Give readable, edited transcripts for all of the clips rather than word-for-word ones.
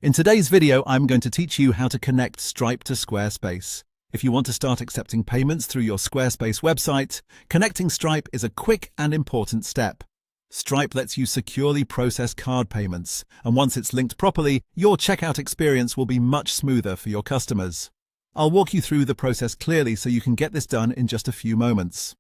In today's video, I'm going to teach you how to connect Stripe to Squarespace. If you want to start accepting payments through your Squarespace website, connecting Stripe is a quick and important step. Stripe lets you securely process card payments, and once it's linked properly, your checkout experience will be much smoother for your customers. I'll walk you through the process clearly so you can get this done in just a few moments.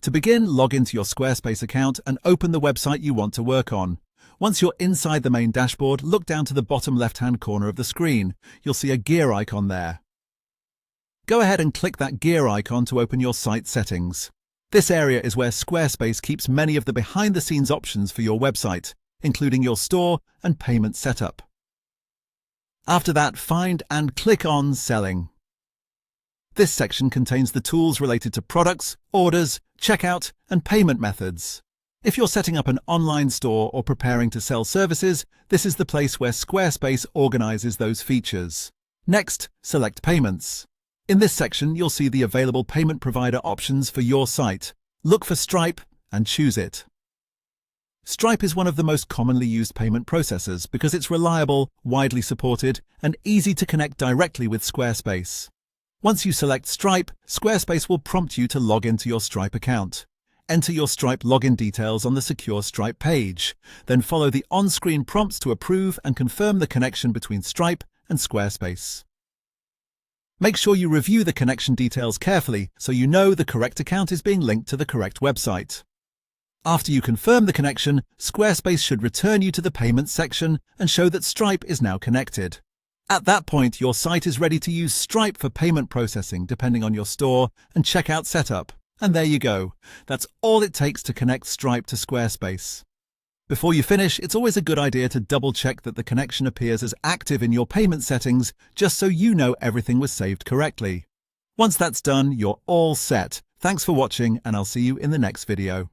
To begin, log into your Squarespace account and open the website you want to work on. Once you're inside the main dashboard, look down to the bottom left-hand corner of the screen. You'll see a gear icon there. Go ahead and click that gear icon to open your site settings. This area is where Squarespace keeps many of the behind-the-scenes options for your website, including your store and payment setup. After that, find and click on Selling. This section contains the tools related to products, orders, checkout, and payment methods. If you're setting up an online store or preparing to sell services, this is the place where Squarespace organizes those features. Next, select Payments. In this section, you'll see the available payment provider options for your site. Look for Stripe and choose it. Stripe is one of the most commonly used payment processors because it's reliable, widely supported, and easy to connect directly with Squarespace. Once you select Stripe, Squarespace will prompt you to log into your Stripe account. Enter your Stripe login details on the Secure Stripe page, then follow the on-screen prompts to approve and confirm the connection between Stripe and Squarespace. Make sure you review the connection details carefully so you know the correct account is being linked to the correct website. After you confirm the connection, Squarespace should return you to the Payments section and show that Stripe is now connected. At that point, your site is ready to use Stripe for payment processing depending on your store and checkout setup. And there you go. That's all it takes to connect Stripe to Squarespace. Before you finish, it's always a good idea to double-check that the connection appears as active in your payment settings, just so you know everything was saved correctly. Once that's done, you're all set. Thanks for watching, and I'll see you in the next video.